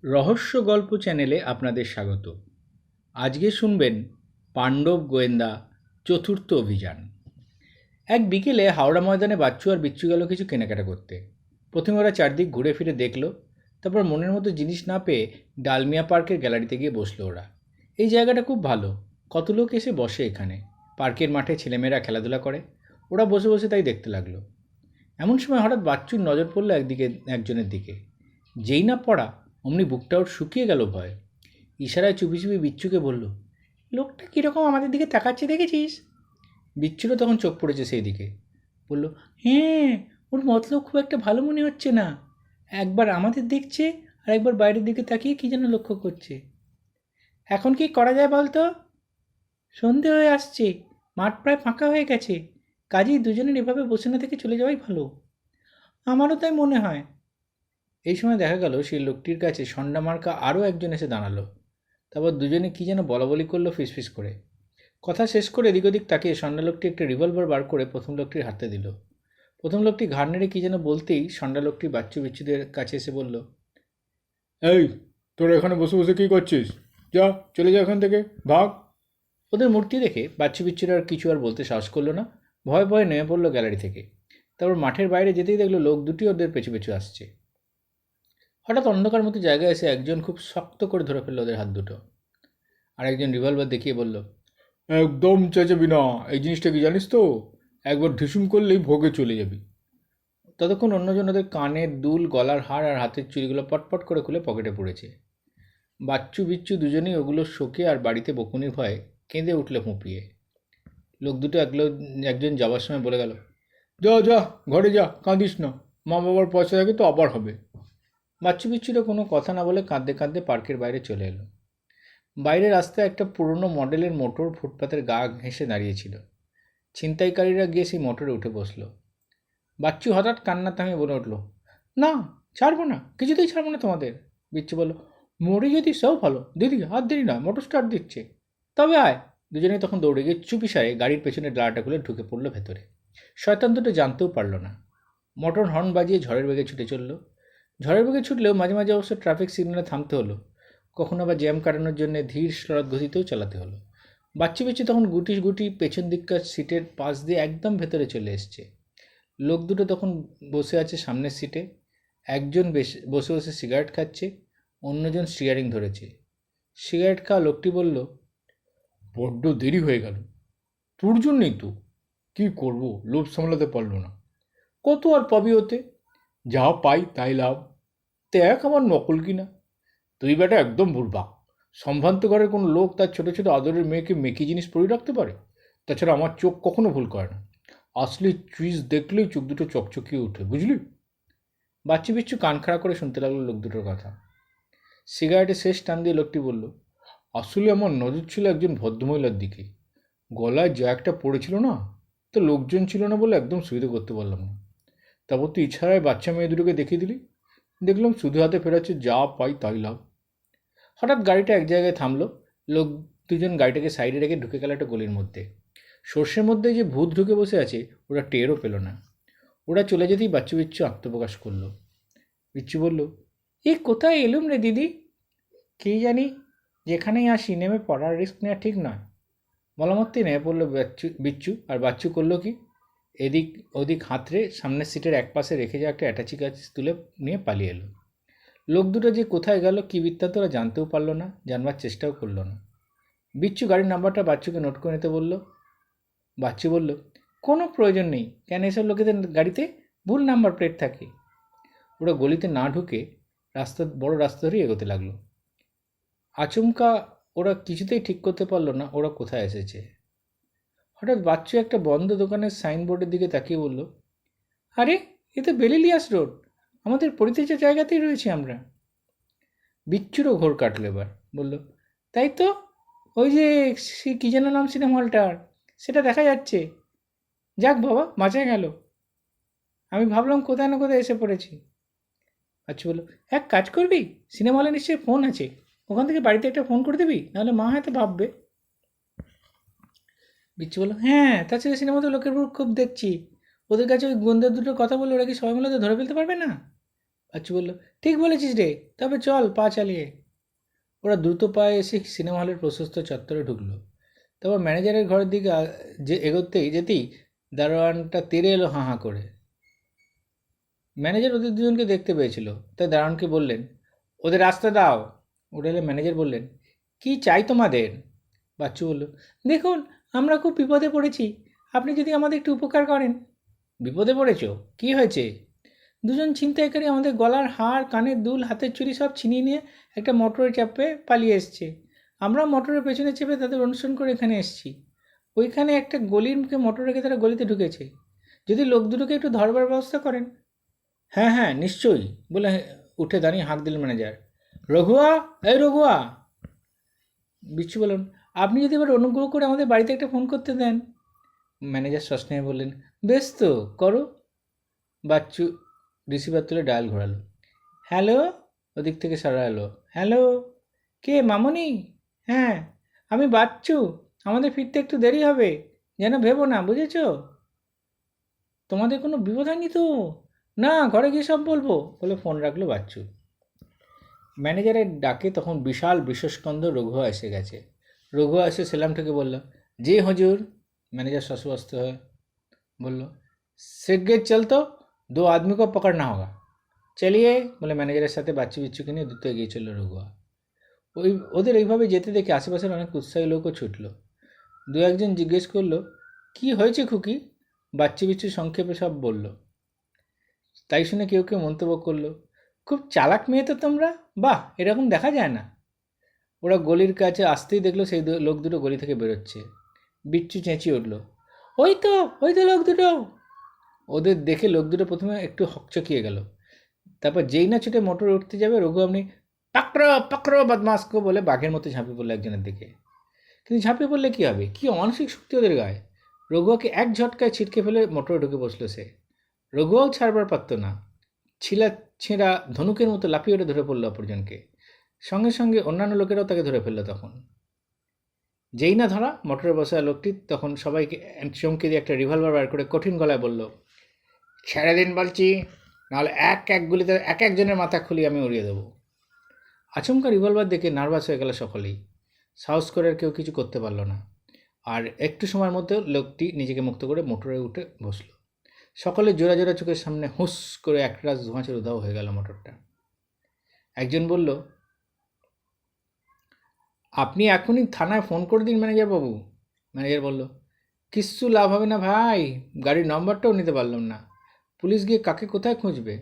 রহস্য গল্প চ্যানেলে আপনাদের স্বাগত। আজকে শুনবেন পাণ্ডব গোয়েন্দা চতুর্থ অভিযান। এক বিকেলে হাওড়া ময়দানে বাচ্চু আর বিচ্ছু গেল কিছু কেনাকাটা করতে। প্রথমে ওরা চারদিক ঘুরে ফিরে দেখলো, তারপর মনের মতো জিনিস না পেয়ে ডালমিয়া পার্কের গ্যালারিতে গিয়ে বসলো ওরা। এই জায়গাটা খুব ভালো, কত লোক এসে বসে এখানে। পার্কের মাঠে ছেলেমেয়েরা খেলাধুলা করে, ওরা বসে বসে তাই দেখতে লাগলো। এমন সময় হঠাৎ বাচ্চুর নজর পড়লো একজনের দিকে। যেই না পড়া, অমনি বুকটা ওর শুকিয়ে গেল ভয়ে। ইশারায় চুপি চুপি বিচ্ছুকে বলল, লোকটা কীরকম আমাদের দিকে তাকাচ্ছে দেখেছিস? বিচ্ছুরও তখন চোখ পড়েছে সেই দিকে। বলল, হ্যাঁ, ওর মতলব খুব একটা ভালো মনে হচ্ছে না। একবার আমাদের দেখছে আর একবার বাইরের দিকে তাকিয়ে কী যেন লক্ষ্য করছে। এখন কি করা যায় বলতো? সন্ধে হয়ে আসছে, মাঠ প্রায় ফাঁকা হয়ে গেছে, কাজেই দুজনের এভাবে বসে না থেকে চলে যাওয়াই ভালো। আমারও তাই মনে হয়। এই সময় দেখা গেল সেই লোকটির কাছে সন্ডা মার্কা আরও একজন এসে দাঁড়ালো। তারপর দুজনে কী যেন বলাবলি করলো ফিসফিস করে। কথা শেষ করে এদিক ওদিক তাকিয়ে সন্ডা লোকটি একটা রিভলভার বার করে প্রথম লোকটির হাতে দিল। প্রথম লোকটি ঘাড় নেড়ে কী যেন বলতেই সন্ডা লোকটি বাচ্চু বিচ্ছুদের কাছে এসে বলল, এই, তোরা এখানে বসে বসে কী করছিস? যা, চলে যা এখান থেকে, ভাগ। ওদের মূর্তি দেখে বাচ্চু বিচ্ছুরা আর কিছু আর বলতে সাহস করলো না, ভয়ে ভয়ে নেমে পড়লো গ্যালারি থেকে। তারপর মাঠের বাইরে যেতেই দেখলো লোক দুটি ওদের পেছু পেছু আসছে। হঠাৎ অন্ধকার মতো জায়গায় এসে একজন খুব শক্ত করে ধরে ফেললো ওদের হাত দুটো, আর একজন রিভলভার দেখিয়ে বলল, একদম চেঁচাবি না, এই জিনিসটা কি জানিস তো? একবার ঢিসুম করলেই ভোগে চলে যাবি। ততক্ষণ অন্যজন ওদের কানের দুল, গলার হার আর হাতের চুড়িগুলো পটপট করে খুলে পকেটে পড়েছে। বাচ্চু বিচ্ছু দুজনেই ওগুলো শোকে আর বাড়িতে বকুনির ভয়ে কেঁদে উঠলে ফুঁপিয়ে। লোক দুটো একজন যাবার সময় বলে গেল, যা যা, ঘরে যা, কাঁদিস না, মা বাবার পয়সা থাকে তো আবার হবে। বাচ্চু বিচ্ছুরা কোনো কথা না বলে কাঁদতে কাঁদতে পার্কের বাইরে চলে এলো। বাইরে রাস্তায় একটা পুরনো মডেলের মোটর ফুটপাতের গা ঘেঁষে দাঁড়িয়েছিল। ছিনতাইকারীরা গিয়ে সেই মোটরে উঠে বসলো। বাচ্চু হঠাৎ কান্না থামিয়ে বলে উঠল, না, ছাড়বো না, কিছুতেই ছাড়বো না তোমাদের। বিচ্ছু বলল, মরে যদি সব ভালো, দিদি হাত দেরি না, মোটর স্টার্ট দিচ্ছে, তবে আয়। দুজনেই তখন দৌড়ে গিয়ে চুপিসারে গাড়ির পেছনে ডালাটা খুলে ঢুকে পড়লো ভেতরে। শয়তান দুটো জানতেও পারল না। মোটর হর্ন বাজিয়ে ঝড়ের বেগে ছুটে চলল। ঝড়ের বেগে ছুটলেও মাঝে মাঝে অবশ্য ট্রাফিক সিগন্যালে থামতে হলো, কখনো আবার জ্যাম কাটানোর জন্য ধীর শ্লথ গতিতেও চালাতে হলো। বাচ্চু বিচ্ছু তখন গুটি গুটি পেছন দিককার সিটের পাশ দিয়ে একদম ভেতরে চলে এসছে। লোক দুটো তখন বসে আছে সামনের সিটে। একজন বসে বসে সিগারেট খাচ্ছে, অন্যজন স্টিয়ারিং ধরেছে। সিগারেট খাওয়া লোকটি বলল, বড্ড দেরি হয়ে গেল। তোর জন্যই তো। কী করবো, লোভ সামলাতে পারলো না। কত আর পাবি ওতে? যা পাই তাই লাভ। দেখ আমার নকল কিনা। তুই বেটা একদম বুড়বা। সম্ভ্রান্ত ঘরের কোনো লোক তার ছোট ছোট আদরের মেয়েকে মেকি জিনিস পরিয়ে রাখতে পারে? তাছাড়া আমার চোখ কখনো ভুল করে না। আসলে চুইস দেখলেই চোখ দুটো চকচকিয়ে ওঠে, বুঝলি? বাচ্চু বিচ্ছু কান খাড়া করে শুনতে লাগলো লোক দুটোর কথা। সিগারেটে শেষ টান দিয়ে লোকটি বলল, আসলে আমার নজর ছিল একজন ভদ্রমহিলার দিকে। গলায় যা একটা পড়েছিল না, তো লোকজন ছিল না বলে একদম সুবিধা করতে পারলাম না। তারপর তুই ইচ্ছারায় বাচ্চা মেয়ে দুটোকে দেখিয়ে দিলি। দেখলাম শুধু হাতে ফেরাচ্ছে, যা পাই তাই লাভ। হঠাৎ গাড়িটা এক জায়গায় থামলো। লোক দুজন গাড়িটাকে সাইডে রেখে ঢুকে গেল একটা গলির মধ্যে। সর্ষের মধ্যে যে ভূত ঢুকে বসে আছে ওরা টেরও পেল না। ওরা চলে যেতেই বাচ্চু বিচ্ছু আত্মপ্রকাশ করলো। বিচ্ছু বলল, এ কোথায় এলুম রে দিদি? কী জানি, যেখানেই আসি নেমে পড়ার রিস্ক নেওয়া ঠিক নয়। বলামত্তি নেমে পড়লো বিচ্ছু, আর বাচ্চু করলো কি, এদিক ওদিক হাতড়ে সামনের সিটের এক পাশে রেখে যাওয়া একটা অ্যাটাচি গাছ তুলে নিয়ে পালিয়ে এলো। লোক দুটো যে কোথায় গেল কী বৃত্তান্ত ওরা জানতেও পারলো না, জানবার চেষ্টাও করলো না। বিচ্ছু গাড়ির নাম্বারটা বাচ্চুকে নোট করে নিতে বলল। বাচ্চু বলল, কোনো প্রয়োজন নেই, কেন এসব লোকেদের গাড়িতে ভুল নাম্বার প্লেট থাকে। ওরা গলিতে না ঢুকে বড় রাস্তা ধরে এগোতে লাগলো। আচমকা ওরা কিছুতেই ঠিক করতে পারলো না ওরা কোথায় এসেছে। হঠাৎ বাচ্চু একটা বন্ধ দোকানের সাইনবোর্ডের দিকে তাকিয়ে বলল, আরে, এ তো বেলিলিয়াস রোড, আমাদের পরিচিত জায়গাতেই রয়েছি আমরা। বিচ্ছুরও ঘোর কাটলো এবার, বলল, তাই তো, ওই যে কী যেন নাম সিনেমা হলটার, সেটা দেখা যাচ্ছে। যাক বাবা, বাঁচা গেল। আমি ভাবলাম কোথায় না কোথায় এসে পড়েছি। আচ্ছা, বললো, এক কাজ করবি, সিনেমা হলে নিশ্চয়ই ফোন আছে, ওখান থেকে বাড়িতে একটা ফোন করে দিবি, নাহলে মা হয়তো ভাববে। বিচ্ছু বললো, হ্যাঁ, তাছাড়া সিনেমাতে লোকের মুখ খুব দেখছি, ওদের কাছে ওই গোয়েন্দা দুটোর কথা বললে ওরা কি সবাই মিলে তো ধরে ফেলতে পারবে না? বাচ্চু বলল, ঠিক বলেছিস রে, তবে চল পা চালিয়ে। ওরা দ্রুত পায়ে এসে সিনেমা হলের প্রশস্ত চত্বরে ঢুকলো। তারপর ম্যানেজারের ঘরের দিকে যে এগোতেই যেতেই দারোয়ানটা তেড়ে এলো হাঁ হাঁ করে। ম্যানেজার ওদের দুজনকে দেখতে পেয়েছিল, তাই দারোয়ানকে বললেন, ওদের রাস্তা দাও। ওরা এলে ম্যানেজার বললেন, কি চাই তোমাদের? বাচ্চু বলল, দেখুন, আমরা খুব বিপদে পড়েছি, আপনি যদি আমাদের একটু উপকার করেন। বিপদে পড়েছো? কি হয়েছে? দুজন ছিনতাইকারী আমাদের গলার হার, কানের দুল, হাতের চুড়ি সব ছিনিয়ে নিয়ে একটা মোটরে চাপে পালিয়ে এসছে। আমরা মোটরের পেছনে চেপে তাদের অনুসরণ করে এখানে এসেছি। ওইখানে একটা গলির মুখে মোটর রেখে তারা গলিতে ঢুকেছে। যদি লোক দুটোকে একটু ধরবার ব্যবস্থা করেন। হ্যাঁ হ্যাঁ, নিশ্চয়ই, বলে উঠে দাঁড়িয়ে হাঁক দিল ম্যানেজার। রঘুয়া, এই রঘুয়া! বিচ্ছু বলুন, আপনি যদি এবার অনুগ্রহ করে আমাদের বাড়িতে একটা ফোন করতে দেন। ম্যানেজার সস্নেহে বললেন, বেশ তো, করো। বাচ্চু রিসিভার তুলে ডায়াল ঘোরালো। হ্যালো, ওদিক থেকে সাড়া এলো। হ্যালো, কে, মামনি? হ্যাঁ, আমি বাচ্চু, আমাদের ফিরতে একটু দেরি হবে, যেন ভেবো না, বুঝেছ? তোমাদের কোনো বিপদ হয়নি তো? না, ঘরে গিয়ে সব বলবো, বলে ফোন রাখলো বাচ্চু। ম্যানেজারের ডাকে তখন বিশাল বিশ্বস্কন্দ রঘুয়া এসে গেছে। রঘুয়া এসে সেলাম থেকে বলল, জি হুজুর। ম্যানেজার শশব্যস্ত হয়ে বলল, শিগগির চল তো, 2 आदमी को पकड़ना होगा। চলিয়ে, বলে ম্যানেজারের সাথে বাচ্চু বিচ্ছুকে নিয়ে দ্রুত এগিয়ে চলল রঘুয়া। ওদের এইভাবে যেতে দেখে আশেপাশের অনেক উৎসাহী লোকও ছুটল। দু একজন জিজ্ঞেস করলো, কি হয়েছে খুকি? বাচ্চু বিচ্ছু সংক্ষেপে সব বলল। তাই শুনে কেউ কেউ মন্তব্য করলো, খুব চালাক মেয়ে তো তোমরা, বাহ, এরকম দেখা যায় না। ওরা গলির কাছে আসতেই দেখলো সেই লোক দুটো গলি থেকে বেরোচ্ছে। বিচ্ছু চেঁচিয়ে উঠল, ওই তো, ওই তো লোক দুটো। ওদের দেখে লোক দুটো প্রথমে একটু হকচকিয়ে গেল। তারপর যেই না ছুটে মোটরে উঠতে যাবে, রঘু আপনি পাকড়ো পাকড়ো বদমাস্কো বলে বাঘের মতো ঝাঁপিয়ে পড়লো একজনের দিকে। কিন্তু ঝাঁপিয়ে পড়লে কী হবে, কী অমানসিক শক্তি ওদের গায়ে! রঘুয়াকে এক ঝটকায় ছিটকে ফেলে মোটরে ঢুকে বসলো সে। রঘুয়াও ছাড়বার পারত না। ছিলা ছেঁড়া ধনুকের মতো লাফিয়ে ওঠে ধরে পড়লো অপরজনকে। সঙ্গে সঙ্গে অন্যান্য লোকেরাও তাকে ধরে ফেললো তখন। যেই না ধরা মোটরে বসা লোকটি তখন সবাইকে চমকে দিয়ে একটা রিভলভার বার করে কঠিন গলায় বলল, ছেড়ে দিন বলছি, নাহলে এক এক গুলিতে এক একজনের মাথা খুলি আমি উড়িয়ে দেবো। আচমকা রিভলভার দেখে নার্ভাস হয়ে গেল সকলেই। সাহস করে আর কেউ কিছু করতে পারল না। আর একটু সময়ের মধ্যে লোকটি নিজেকে মুক্ত করে মোটরে উঠে বসল। সকলে জোড়া জোড়া চোখের সামনে হুঁস করে একরাশ ধোঁয়াচের উধাও হয়ে গেল মোটরটা। একজন বলল, আপনি এখনই থানায় ফোন করে দিন ম্যানেজার বাবু। ম্যানেজার বলল, কিচ্ছু লাভ হবে না ভাই, গাড়ির নম্বরটাও নিতে পারলাম না, পুলিশ গিয়ে কাকে কোথায় খুঁজবে?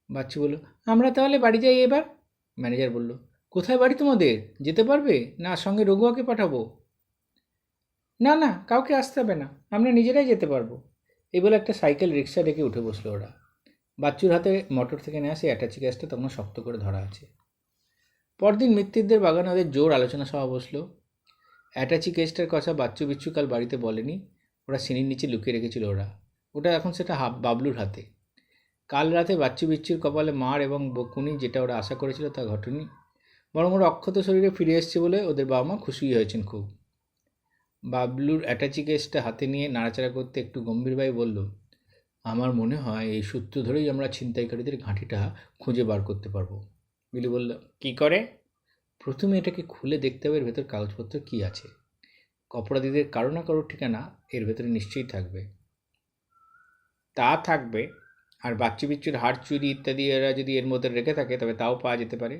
বাচ্চু বলল, আমরা তাহলে বাড়ি যাই এবার। ম্যানেজার বলল, কোথায় বাড়ি তোমাদের, যেতে পারবে না সঙ্গে রঘুয়াকে পাঠাবো? না না, কাউকে আসতে হবে না, আমরা নিজেরাই যেতে পারবো। এই বলে একটা সাইকেল রিক্সা ডেকে উঠে বসলো ওরা। বাচ্চুর হাতে মোটর থেকে নেওয়া সেই অ্যাটাচি গ্যাসটা তখন শক্ত করে ধরা আছে। পরদিন মিত্তিরদের বাগানে ওদের জোর আলোচনা সভা বসলো। অ্যাটাচি কেসটার কথা বাচ্চু বিচ্ছু কাল বাড়িতে বলেনি, ওরা সিঁড়ির নিচে লুকিয়ে রেখেছিল ওটা এখন সেটা বাবলুর হাতে। কাল রাতে বাচ্চু বিচ্ছুর কপালে মার এবং বকুনি যেটা ওরা আশা করেছিল তা ঘটেনি, বরং ওরা অক্ষত শরীরে ফিরে এসছে বলে ওদের বাবা মা খুশি হয়েছেন খুব। বাবলুর অ্যাটাচি কেসটা হাতে নিয়ে নাড়াচাড়া করতে একটু গম্ভীরভাবে বলল, আমার মনে হয় এই সূত্র ধরেই আমরা ছিনতাইকারীদের ঘাঁটিটা খুঁজে বার করতে পারবো। বিলু বলল, কী করে? প্রথমে এটাকে খুলে দেখতে হবে এর ভেতর কাগজপত্র কী আছে। অপরাধীদের কারো না কারোর ঠিকানা এর ভেতরে নিশ্চয়ই থাকবে। তা থাকবে, আর বাচ্চু বিচ্ছুর হাড় চুরি ইত্যাদি এরা যদি এর মধ্যে রেখে থাকে তবে তাও পাওয়া যেতে পারে।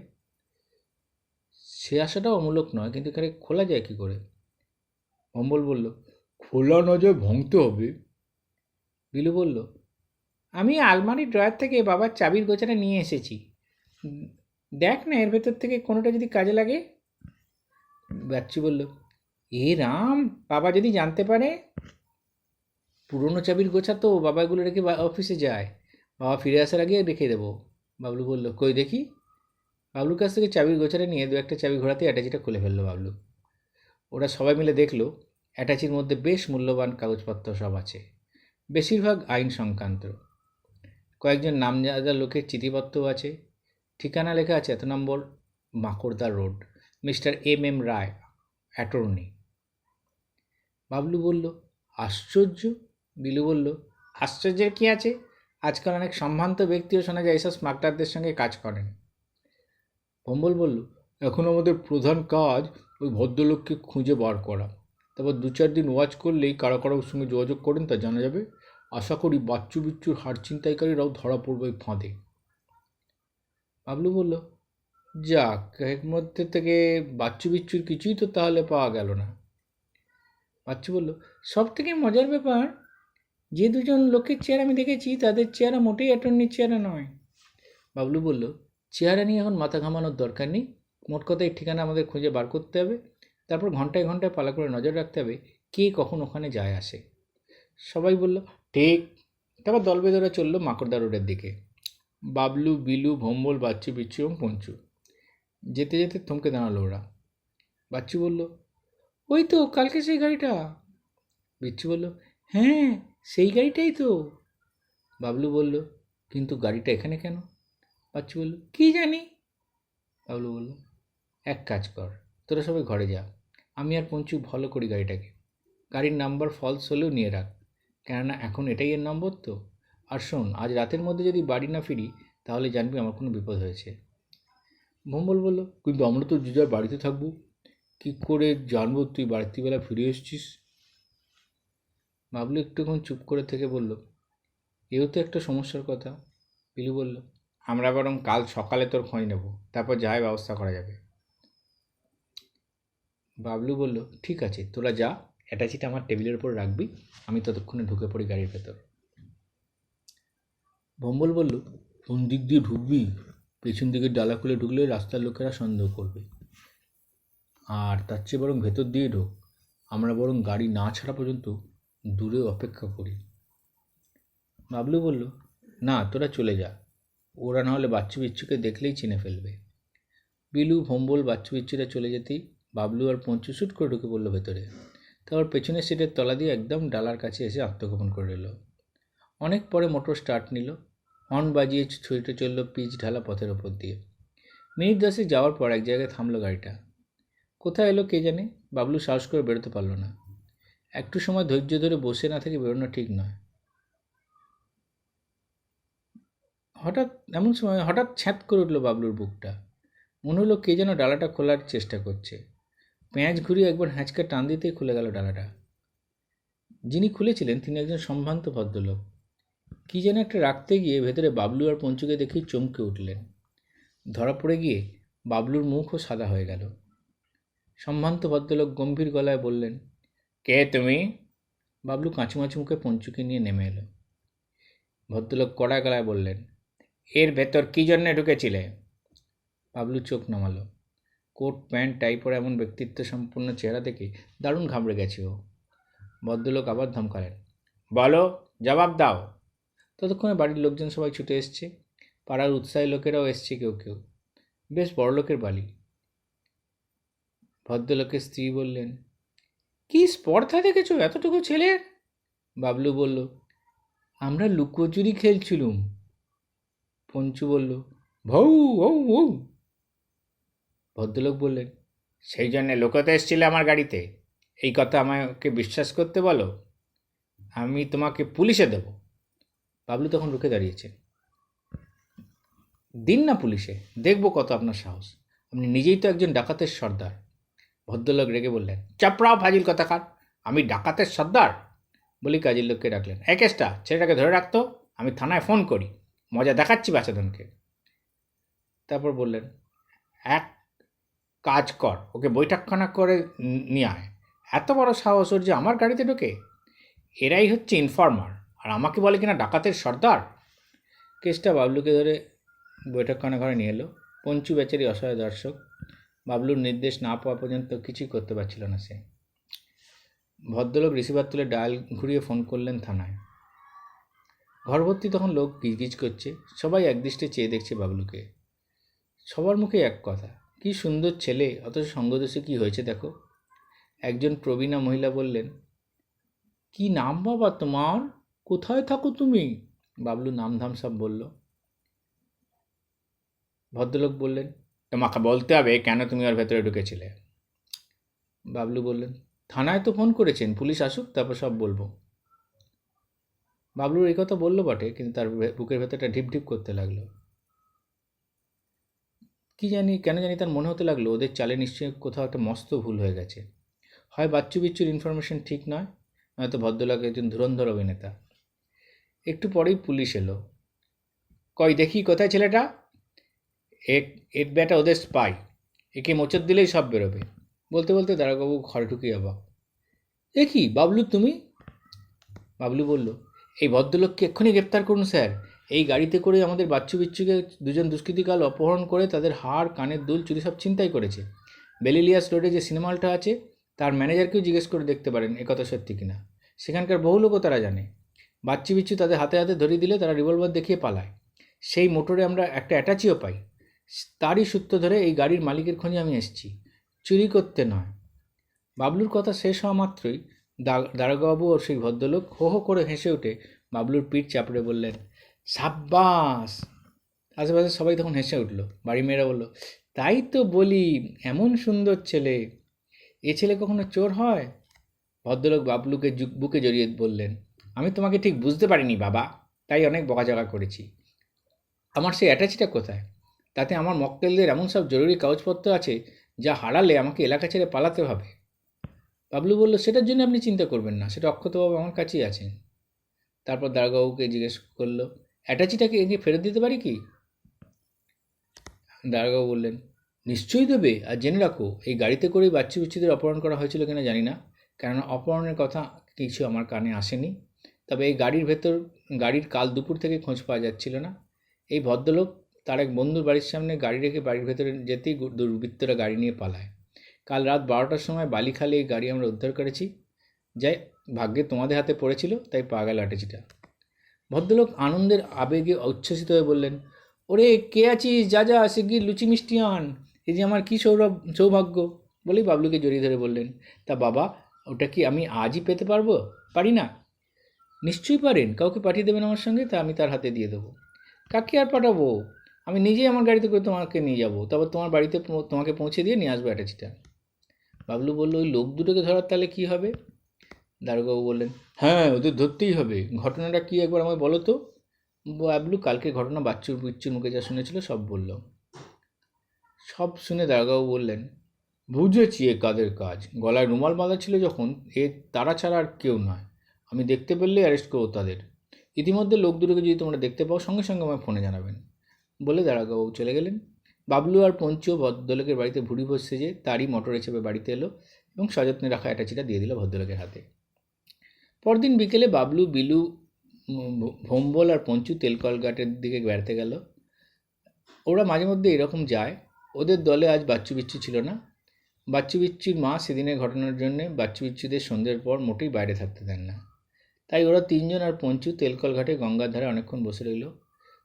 সে আশাটাও অমূলক নয়, কিন্তু এখানে খোলা যায় কী করে? অম্বল বলল, খোলা না যায় ভাঙতে হবে। বিলু বলল, আমি আলমারির ড্রয়ার থেকে বাবার চাবির গোছাটা নিয়ে এসেছি, দেখ না এর ভেতর থেকে কোনোটা যদি কাজে লাগে। বাচ্চু বলল, এ রাম, বাবা যদি জানতে পারে। পুরনো চাবির গোছা তো, বাবা এগুলো রেখে অফিসে যায়, বাবা ফিরে আসার আগে রেখে দেবো। বাবলু বলল, কই দেখি। বাবলুর কাছ থেকে চাবির গোছাটা নিয়ে দু একটা চাবি ঘোরাতে অ্যাটাচিটা খুলে ফেললো বাবলু। ওরা সবাই মিলে দেখলো অ্যাটাচির মধ্যে বেশ মূল্যবান কাগজপত্র সব আছে, বেশিরভাগ আইন সংক্রান্ত। কয়েকজন নামজাদা লোকের চিঠিপত্রও আছে। ঠিকানা লেখা আছে 1 নম্বর মাকড়দা রোড, মিস্টার M রায়, অ্যাটর্নি। বাবলু বলল, আশ্চর্য। বিলু বলল, আশ্চর্যের কী আছে, আজকাল অনেক সম্ভ্রান্ত ব্যক্তিও শোনা যায় এইসব স্মাগলারদের সঙ্গে কাজ করেন। ভম্বল বলল, এখন আমাদের প্রধান কাজ ওই ভদ্রলোককে খুঁজে বার করা। তারপর 2-4 দিন ওয়াচ করলেই কারা কারা ওর সঙ্গে যোগাযোগ করেন তা জানা যাবে। আশা করি বাচ্চু বিচ্চুর হাড় ছিনতাইকারীরাও ধরা পড়বে ওই ফাঁদে। বাবলু বলল, যাক, এর মধ্যে থেকে বাচ্চু বিচ্চুর কিছুই তো তাহলে পাওয়া গেল না। বাচ্চু বলল, সব থেকে মজার ব্যাপার, যে দুজন লোকের চেহারা আমি দেখেছি তাদের চেহারা মোটেই অ্যাটর্নির চেহারা নয়। বাবলু বলল, চেহারা নিয়ে এখন মাথা ঘামানোর দরকার নেই। মোট কথা এই ঠিকানা আমাদের খুঁজে বার করতে হবে, তারপর ঘন্টায় ঘন্টায় পালা করে নজর রাখতে হবে কে কখন ওখানে যায় আসে। সবাই বলল, ঠিক। তারপর দল বেঁধে ওরা চললো মাকড়দা রোডের দিকে। বাবলু, বিলু, ভম্বল, বাচ্চু, বিচ্ছু এবং পঞ্চু। যেতে যেতে থমকে দাঁড়ালো ওরা। বাচ্চু বলল, ওই তো কালকে সেই গাড়িটা। বিচ্ছু বলল, হ্যাঁ, সেই গাড়িটাই তো। বাবলু বলল, কিন্তু গাড়িটা এখানে কেন? বাচ্চু বলল, কি জানি। বাবলু বলল, এক কাজ কর, তোরা সবাই ঘরে যা, আমি আর পঞ্চু ভালো করি গাড়িটাকে। গাড়ির নাম্বার ফলস হলেও নিয়ে রাখ, কেননা এখন এটাই এর নম্বর তো। আর শোন, আজ রাতের মধ্যে যদি বাড়ি না ফিরি তাহলে জানবি আমার কোনো বিপদ হয়েছে। ভম্বল বলল, কিন্তু আমরা তো যে যার বাড়িতে থাকবো, কী করে জানবো তুই বাড়িতেবেলা ফিরে এসেছিস? বাবলু একটুক্ষণ চুপ করে থেকে বলল, এও তো একটা সমস্যার কথা। পিলু বলল, আমরা বরং কাল সকালে তোর খোঁজ নেব, তারপর যাই ব্যবস্থা করা যাবে। বাবলু বলল, ঠিক আছে, তোরা যা, অ্যাটাচিটা আমার টেবিলের উপর রাখবি, আমি ততক্ষণে ঢুকে পড়ি গাড়ির ভেতর। ভম্বল বলল, কোন দিক দিয়ে ঢুকবি? পেছন দিকে ডালা খুলে ঢুকলে রাস্তার লোকেরা সন্দেহ করবে, আর তার চেয়ে বরং ভেতর দিয়ে ঢোক। আমরা বরং গাড়ি না ছাড়া পর্যন্ত দূরে অপেক্ষা করি। বাবলু বলল, না, তোরা চলে যা, ওরা নাহলে বাচ্চু বিচ্ছুকে দেখলেই চিনে ফেলবে। বিলু, ভম্বল, বাচ্চু বিচ্ছুরা চলে যেতেই বাবলু আর পঞ্চু ছুট করে ঢুকে পড়লো ভেতরে। তারপর পেছনের সিটের তলা দিয়ে একদম ডালার কাছে এসে আত্মগোপন করে এলো। অনেক পরে মোটর স্টার্ট নিল, হর্ন বাজিয়ে ছুটে চলল পিচ ঢালা পথের ওপর দিয়ে। মিনিট 10 যাওয়ার পর এক জায়গায় থামলো গাড়িটা। কোথায় এলো কে জানে, বাবলু সাহস করে বেরোতে পারল না। একটু সময় ধৈর্য ধরে বসে না থেকে বেরোনো ঠিক নয়। এমন সময় হঠাৎ ছ্যাঁত করে উঠল বাবলুর বুকটা। মনে হলো কে যেন ডালাটা খোলার চেষ্টা করছে। পেঁয়াজ ঘুরিয়ে একবার হ্যাঁচকা টান দিতেই খুলে গেল ডালাটা। যিনি খুলেছিলেন তিনি একজন সম্ভ্রান্ত ভদ্রলোক। কী যেন একটা রাখতে গিয়ে ভেতরে বাবলু আর পঞ্চুকে দেখেই চমকে উঠলেন। ধরা পড়ে গিয়ে বাবলুর মুখও সাদা হয়ে গেল। সম্ভ্রান্ত ভদ্রলোক গম্ভীর গলায় বললেন, কে তুমি? বাবলু কাঁচুমাচু মুখে পঞ্চুকে নিয়ে নেমে এলো। ভদ্রলোক কড়া গলায় বললেন, এর ভেতর কী জন্যে ঢুকেছিলে? বাবলু চোখ নামালো। কোট প্যান্ট টাই পরে এমন ব্যক্তিত্ব সম্পন্ন চেহারা দেখে দারুণ ঘাবড়ে গেছে ও। ভদ্রলোক আবার ধমকালেন, বলো, জবাব দাও। ততক্ষণে বাড়ির লোকজন সবাই ছুটে এসছে। পাড়ার উৎসাহী লোকেরাও এসছে কেউ কেউ। বেশ বড় লোকের বাড়ি। ভদ্রলোকের স্ত্রী বললেন, কি স্পর্ধা দেখেছো এতটুকু ছেলের? বাবলু বলল, আমরা লুকোচুরি খেলছিলুম। পঞ্চু বলল, ভৌ ও ও। ভদ্রলোক বললেন, সেই জন্যে লুকোতে এসছিলে আমার গাড়িতে? এই কথা আমাকে বিশ্বাস করতে বলো, আমি তোমাকে পুলিশে দেব। বাবলু তখন রুখে দাঁড়িয়েছে। দিন না পুলিশে, দেখবো কত আপনার সাহস। আপনি নিজেই তো একজন ডাকাতের সর্দার। ভদ্রলোক রেগে বললেন, চাপড়াও ফাজিল কথাকার, আমি ডাকাতের সর্দার? বলি কাজের লোককে ডাকলেন, কেসটা ছেলেটাকে ধরে রাখতো, আমি থানায় ফোন করি, মজা দেখাচ্ছি বাচ্চাদনকে। তারপর বললেন, এক কাজ কর, ওকে বৈঠকখানা করে নিয়ে আয়। এত বড় সাহস ওর যে আমার গাড়িতে ঢোকে! এরাই হচ্ছে ইনফর্মার, আর আমাকে বলে কিনা ডাকাতের সর্দার। কেসটা বাবলুকে ধরে বৈঠকখানা ঘরে নিয়ে এলো। পঞ্চু বেচারি অসহায় দর্শক। বাবলুর নির্দেশ না পাওয়া পর্যন্ত কিছুই করতে পারছিল না সে। ভদ্রলোক রিসিভার তুলে ডায়াল ঘুরিয়ে ফোন করলেন থানায়। ঘরভর্তি তখন লোক গিজগিজ করছে, সবাই একদৃষ্টে চেয়ে দেখছে বাবলুকে। সবার মুখে এক কথা, কি সুন্দর ছেলে, অথচ সঙ্গদোষে কী হয়েছে দেখো। একজন প্রবীণা মহিলা বললেন, কি নাম বাবা তোমার? কোথায় থাকো তুমি? বাবলু নামধাম সব বলল। ভদ্রলোক বললেন, তোমাকে বলতে হবে কেন তুমি ওর ভেতরে ঢুকেছিলে। বাবলু বললেন, থানায় তো ফোন করেছেন, পুলিশ আসুক তারপর সব বলবো। বাবলুর এই কথা বললো বটে, কিন্তু তার বুকের ভেতরটা ঢিপ ঢিপ করতে লাগলো। কেন জানি তার মনে হতে লাগলো ওদের চালে নিশ্চয়ই কোথাও একটা মস্ত ভুল হয়ে গেছে। হয় বাচ্চু বিচ্চুর ইনফরমেশন ঠিক নয়, নয়তো ভদ্রলোক একজন ধুরন্ধর অভিনেতা। একটু পরেই পুলিশ এলো। কই দেখি কোথায় ছেলেটা? এর বেটা ওদের স্পাই, একে মোচড় দিলেই সব বেরোবে। বলতে বলতে দারোগাবু ঘরে ঢুকিয়ে অবাক। এ কি বাবলু তুমি? বাবলু বলল, এই ভদ্রলোককে এক্ষুনি গ্রেপ্তার করুন স্যার। এই গাড়িতে করে আমাদের বাচ্চু বিচ্চুকে দুজন দুষ্কৃতিকাল অপহরণ করে তাদের হাড়, কানের দুল, চুরি সব ছিনতাই করেছে। বেলিলিয়াস রোডে যে সিনেমা হলটা আছে তার ম্যানেজারকেও জিজ্ঞেস করে দেখতে পারেন একথা সত্যি কিনা। সেখানকার বহু লোকও তারা জানে। বাচ্চু বিচ্চু তাদের হাতে হাতে ধরিয়ে দিলে তারা রিভলভার দেখিয়ে পালায়। সেই মোটরে আমরা একটা অ্যাটাচিও পাই। তারই সূত্র ধরে এই গাড়ির মালিকের খোঁজে আমি এসেছি, চুরি করতে নয়। বাবলুর কথা শেষ হওয়া মাত্রই দারোগাবাবু ও সেই ভদ্রলোক হো হো করে হেসে উঠে বাবলুর পিঠ চাপড়ে বললেন, সাব্বাস! আশেপাশে সবাই তখন হেসে উঠল। বাড়ি মেয়েরা বলল, তাই তো বলি, এমন সুন্দর ছেলে, এ ছেলে কখনো চোর হয়? ভদ্রলোক বাবলুকে বুকে জড়িয়ে বললেন, আমি তোমাকে ঠিক বুঝতে পারিনি বাবা, তাই অনেক বকাঝকা করেছি। আমার সেই অ্যাটাচিটা কোথায়? তাতে আমার মক্কেলদের এমন সব জরুরি কাগজপত্র আছে যা হারালে আমাকে এলাকা ছেড়ে পালাতে হবে। বাবলু বলল, সেটার জন্য আপনি চিন্তা করবেন না, সেটা অক্ষতবাবু আমার কাছেই আছেন। তারপর দারোগাবুকে জিজ্ঞেস করলো, অ্যাটাচিটাকে এগিয়ে ফেরত দিতে পারি কি? দারোগাবু বললেন, নিশ্চয়ই দেবে। আর জেনে রাখো, এই গাড়িতে করেই বাচ্চু বিচ্ছুদের অপহরণ করা হয়েছিল কিনা জানি না, কেননা অপহরণের কথা কিছু আমার কানে আসেনি। তবে এই গাড়ির কাল দুপুর থেকে খোঁজ পাওয়া যাচ্ছিল না। এই ভদ্রলোক তার এক বন্ধুর বাড়ির সামনে গাড়ি রেখে বাড়ির ভেতরে যেতেই দুর্বৃত্তরা গাড়ি নিয়ে পালায়। কাল রাত 12টার সময় বালিখালে এই গাড়ি আমরা উদ্ধার করেছি। যাই ভাগ্যে তোমাদের হাতে পড়েছিল, তাই পাওয়া গেল অ্যাটাচিটা। ভদ্রলোক আনন্দের আবেগে উচ্ছ্বসিত হয়ে বললেন, ওরে কে আছিস, যা যা শিগগির লুচি মিষ্টি আন, এই যে আমার কী সৌভাগ্য। বলেই বাবলুকে জড়িয়ে ধরে বললেন, তা বাবা, ওটা কি আমি আজই পেতে পারি না? নিশ্চয়ই পারেন, কাউকে পাঠিয়ে দেবেন আমার সঙ্গে, তা আমি তার হাতে দিয়ে দেবো। কাকে আর পাঠাবো? আমি নিজেই আমার গাড়িতে করে তোমাকে নিয়ে যাবো, তারপর তোমার বাড়িতে তোমাকে পৌঁছে দিয়ে নিয়ে আসবো অ্যাটাচিটা। বাবলু বলল, ওই লোক দুটোকে ধরার তাহলে কী হবে? দারোগাবু বললেন, হ্যাঁ, ওদের ধরতেই হবে। ঘটনাটা কি একবার আমায় বলো তো। বাবলু কালকে ঘটনা বাচ্চুর বিচ্চুর মুখে যা শুনেছিল সব বলল। সব শুনে দারোগাবু বললেন, বুঝেছি এ কাদের কাজ। গলায় রুমাল বাঁধা ছিল যখন, এ তারা ছাড়া আর কেউ নয়। আমি দেখতে পেলে অ্যারেস্ট করবো তাদের। ইতিমধ্যে লোক দুটোকে যদি তোমরা দেখতে পাও, সঙ্গে সঙ্গে আমায় ফোনে জানাবেন। বলে দারোগাবু চলে গেলেন। বাবলু আর পঞ্চু ভদ্রলোকের বাড়িতে ভুড়ি ভোজ সেজে তারই মোটরে চেপে বাড়িতে এলো এবং সযত্নে রাখা অ্যাটাচিটা দিয়ে দিল ভদ্রলোকের হাতে। পরদিন বিকেলে বাবলু, বিলু, ভোম্বল আর পঞ্চু তেলকল ঘাটের দিকে বেড়াতে গেল। ওরা মাঝে মধ্যে এরকম যায়। ওদের দলে আজ বাচ্চু বিচ্চু ছিল না। বাচ্চু বিচ্চুর মা সেদিনের ঘটনার জন্যে বাচ্চু বিচ্চুদের সন্ধ্যের পর মোটেই বাইরে থাকতে দেন না। তাই ওরা তিনজন আর পঞ্চু তেলকল ঘাটে গঙ্গার ধারে অনেকক্ষণ বসে রইল।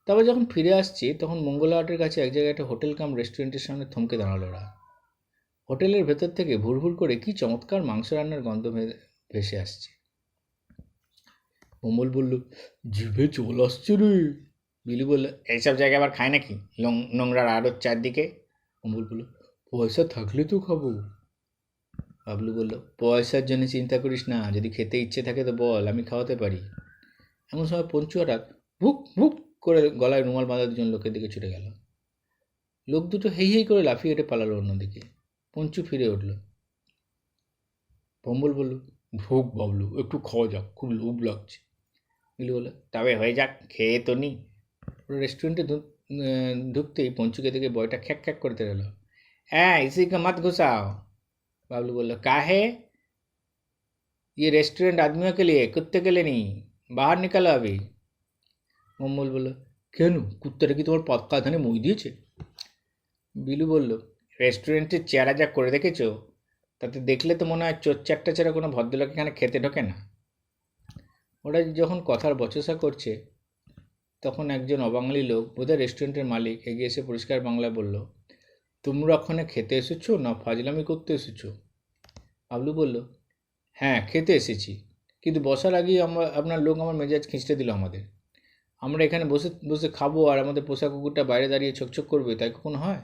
তবে যখন ফিরে আসছে তখন মঙ্গলাহাটের কাছে এক জায়গায় একটা হোটেল কাম রেস্টুরেন্টের সামনে থমকে দাঁড়ালো ওরা। হোটেলের ভেতর থেকে ভুরভুর করে কী চমৎকার মাংস রান্নার গন্ধ ভেসে আসছে। অমল বলল, জিভে জল আসছে রে। বিলু বলল, এইসব জায়গায় আবার খায় নাকি, নোংরার আড়ত চারদিকে? অমল বলল, পয়সা থাকলে তো খাবো। বাবলু বলল, পয়সার জন্য চিন্তা করিস না, যদি খেতে ইচ্ছে থাকে তো বল, আমি খাওয়াতে পারি। এমন সময় পঞ্চু হঠাৎ ভুক ভুক করে গলায় রুমাল বাঁধা দুজন লোকের দিকে ছুটে গেল। লোক দুটো হেই হেই করে লাফিয়ে হেঁটে পালালো অন্যদিকে। পঞ্চু ফিরে উঠল। ভম্বল বলল, ভোগ বাবলু, একটু খাওয়া যাক, খুব লোভ লাগছে। বিলু বলল, তবে হয়ে যাক, খেয়ে তো নি। রেস্টুরেন্টে ঢুকতেই পঞ্চুকে দেখে বয়টা খ্যাক খ্যাক করতে রইল। হ্যাঁ, इसी को मत घुसाओ। बाबलू बोला, काहे? ये रेस्टोरेंट आदमियों के लिए, कुत्ते के लिए नहीं। बाहर निकलो अभी। মম্মল বলল, কেন, কুত্তাটা কি তোমার পাক্কা ধানে মই দিয়েছে? বিলু বলল, রেস্টুরেন্টের চেহারা যা করে দেখেছো, তাতে দেখলে তো মনে হয় চোর চারটা ছাড়া কোনো ভদ্রলোক এখানে খেতে ঢোকে না। ওরা যখন কথার বচসা করছে তখন একজন অবাঙালি লোক, বোধহয় রেস্টুরেন্টের মালিক, এগিয়ে এসে পরিষ্কার বাংলায় বলল, তোমরা ওখানে খেতে এসেছো না ফাজলামি করতে এসেছো? বাবলু বলল, হ্যাঁ, খেতে এসেছি, কিন্তু বসার আগেই আপনার লোক আমার মেজাজ খিঁচতে দিল আমাদের। আমরা এখানে বসে বসে খাবো আর আমাদের পোষা কুকুরটা বাইরে দাঁড়িয়ে ছকছক করবে, তাই কখনো হয়?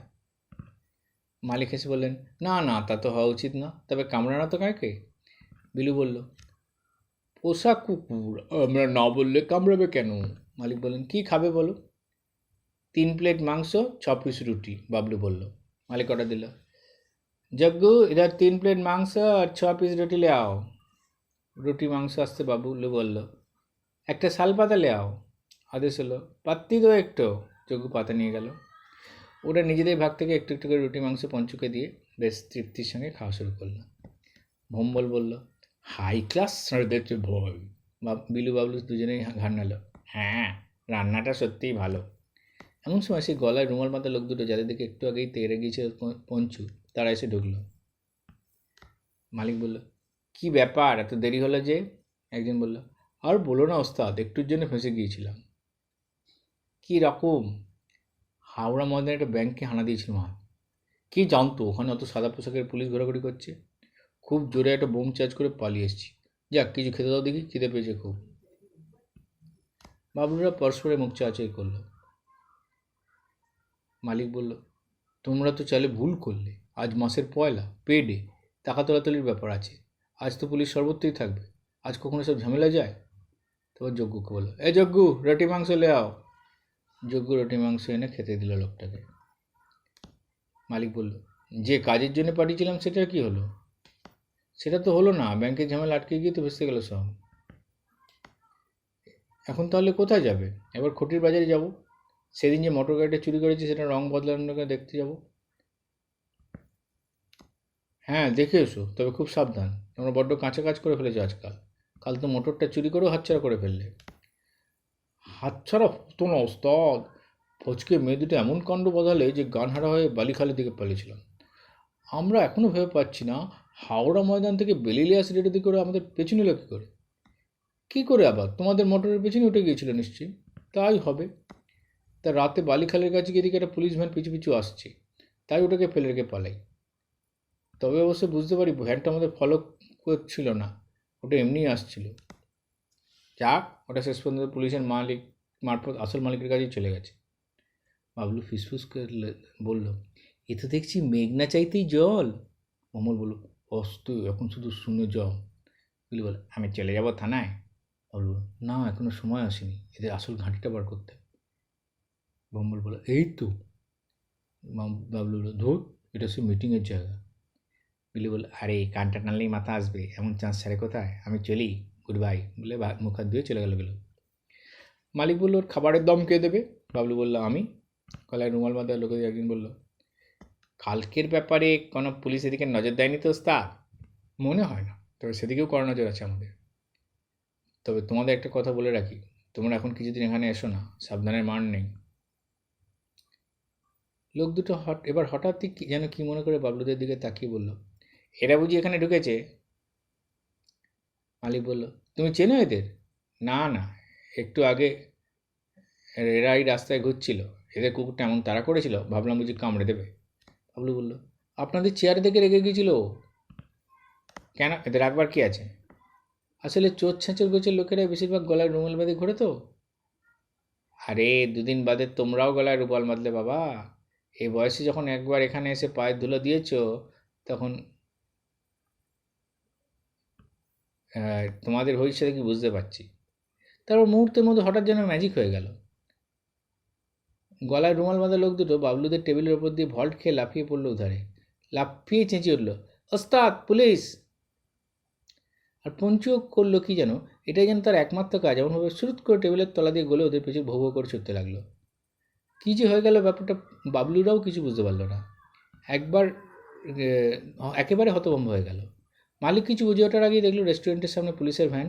মালিক এসে বললেন, না না, তা তো হওয়া উচিত না, তবে কামড়ানো তো কাকে? বিলু বলল, পোষা কুকুর, আমরা না বললে কামড়াবে কেন? মালিক বললেন, কি খাবে বলো? 3 প্লেট মাংস, 6 পিস রুটি, বাবলু বলল। মালিক অর্ডার দিল, जग्गू इधर 3 प्लेट मांस और 6 पीस रोटी ले आओ। রুটি মাংস আসতে বাবলু বলল, একটা শাল পাতা ले आओ। আদেশ হলো, পাত্তি দো একটু। যজ্ঞু পাতা নিয়ে গেল। ওরা নিজেদের ভাগ থেকে একটু একটু করে রুটি মাংস পঞ্চুকে দিয়ে বেশ তৃপ্তির সঙ্গে খাওয়া শুরু করলো। ভম্বল বলল, হাই ক্লাস সার্দেছে ভয়। বিলু বাবলু দুজনেই ঘাড় নাড়ল। হ্যাঁ, রান্নাটা সত্যিই ভালো। এমন সময় সেই গলায় রুমাল বাঁধা লোক দুটো, যাদের দিকে একটু আগেই তেড়ে গিয়েছিল পঞ্চু, তারা এসে ঢুকলো। মালিক বলল, কি ব্যাপার, এত দেরি হলো যে? একজন বলল, আর বলো না ওস্তাদ, একটুর জন্য ফেঁসে গিয়েছিলাম। কি রকম? হাওড়া ময়দানে একটা ব্যাংকে হানা দিয়েছিল মা। কি জানতো ওখানে অত সাদা পোশাকের পুলিশ ঘোরাঘুরি করছে? খুব জোরে একটা বোম চার্জ করে পালিয়ে এসেছি। যাক, কিছু খেতে দাও দেখি, খিদে পেয়েছে খুব। বাবলুরা পরস্পরে মুখ চাচাই করলো। মালিক বলল, তোমরা তো চাইলে ভুল করলে। আজ মাসের পয়লা, পে ডে, টাকা তোলাতুলির ব্যাপার আছে। আজ তো পুলিশ সর্বত্রই থাকবে। আজ কখনো সব ঝামেলা যায়? তারপর যজ্ঞুকে বললো, এ যজ্ঞু, রুটি মাংস লে আও। যজ্ঞু রুটি মাংস এনে খেতে দিল লোকটাকে। মালিক বলল, যে কাজের জন্য পাঠিয়েছিলাম সেটা কি হলো? সেটা তো হলো না, ব্যাংকের ঝামেলা আটকে গিয়ে তো ভেসে গেল সব। এখন তাহলে কোথায় যাবে? এবার খটির বাজারে যাব। সেদিন যে মোটর গাড়িটা চুরি করেছে সেটা রং বদলানোর দেখতে যাব। হ্যাঁ, দেখে এসো, তবে খুব সাবধান। তোমরা বড্ড কাঁচা কাজ করে ফেলেছো আজকাল। কাল তো মোটরটা চুরি করেও হাতছাড়া করে ফেললে। হাতছাড়া হতো না ওস্তাদ। ফচকে মেয়ে দুটো এমন কাণ্ড বদলে যে গানহারা হয়ে বালিখালের দিকে পালিয়েছিলাম। আমরা এখনও ভেবে পাচ্ছি না, হাওড়া ময়দান থেকে বেলিলিয়াস রেডি করে আমাদের পেছনে এলো কী করে? কী করে আবার? তোমাদের মোটরের পেছনে উঠে গিয়েছিল নিশ্চয়ই। তাই হবে। তা রাতে বালিখালের কাছে গিয়ে দিকে একটা পুলিশ ভ্যান পিছু পিছু আসছে, তাই ওটাকে ফেলে রেখে পালাই। তবে অবশ্য বুঝতে পারি ভ্যানটা আমাদের ফলো করছিল না, ওটা এমনিই আসছিল। যাক, ওটা শেষ পর্যন্ত পুলিশের মালিক মারফত আসল মালিকের কাছেই চলে গেছে। বাবলু ফিসফুস করে বলল, এ তো দেখছি মেঘনা চাইতেই জল। অমল বলল, অস্ত, এখন শুধু শুনে যাও। বিলি বলে, আমি চলে যাব থানায়? বাবলু বলল, না, এখনো সময় আসেনি, এদের আসল ঘাঁটিটা বার করতে। ভম্বল বলে, এই তো। বাবলু বলল, ধুর, এটা সে মিটিংয়ের জায়গা। বিলি বলল, আরে কানটা টানলেই মাথা আসবে, এমন চান্স ছাড়ে কোথায়? আমি চলি, গুড বাই বলে মুখ হাত ধুয়ে চলে গেল। মালিক বলল, ওর খাবারের দম কে দেবে? বাবলু বলল, আমি। গলায় রুমাল বাঁধা লোকেদের একজন বলল, কালকের ব্যাপারে কোনো পুলিশ এদিকে নজর দেয়নি তো ওস্তাদ? মনে হয় না, তবে সেদিকেও কড়া নজর আছে আমাদের। তবে তোমাদের একটা কথা বলে রাখি, তোমরা এখন কিছুদিন এখানে এসো না, সাবধানের মান নেই। লোক দুটো এবার হঠাৎই যেন কি মনে করে বাবলুদের দিকে তাকিয়ে বলল, এরা বুঝি এখানে ঢুকেছে? মালিক বলল, তুমি চেনো এদের? না না, একটু আগে এরা এই রাস্তায় ঘুরছিল, এদের কুকুরটা এমন তাড়া করেছিল, ভাবলাম বুঝি কামড়ে দেবে। বাবলু বলল, আপনাদের চেয়ার দেখে রেগে গিয়েছিল। কেন, এদের রাখবার কি আছে? আসলে চোর ছেঁচড় গোছের লোকেরা বেশিরভাগ গলায় রুমাল বাঁধে ঘোরে তো। আরে, দুদিন বাদে তোমরাও গলায় রুমাল বাঁধলে বাবা। এই বয়সে যখন একবার এখানে এসে পায়ের ধুলো দিয়েছ, তখন তোমাদের ভবিষ্যতে কি বুঝতে পারছি। তারপর মুহূর্তের মধ্যে হঠাৎ যেন ম্যাজিক হয়ে গেল। গলায় রুমাল বাঁধা লোক দুটো বাবলুদের টেবিলের ওপর দিয়ে ভল্ট খেয়ে লাফিয়ে পড়লো উধারে। লাফিয়ে চেঁচিয়ে উঠল, ওস্তাদ, পুলিশ! আর পঞ্চুও করলো কি যেন, এটাই যেন তার একমাত্র কাজ। এমনভাবে শুরুত করে টেবিলের তলা দিয়ে গলে ওদের পেছনে ভৌ ভৌ করে ছুটতে লাগলো। কী যে হয়ে গেল ব্যাপারটা বাবলুরাও কিছু বুঝতে পারলো না। একেবারে হতভম্ব হয়ে গেল। মালিক কিছু বুঝে ওঠার আগেই দেখলো রেস্টুরেন্টের সামনে পুলিশের ভ্যান।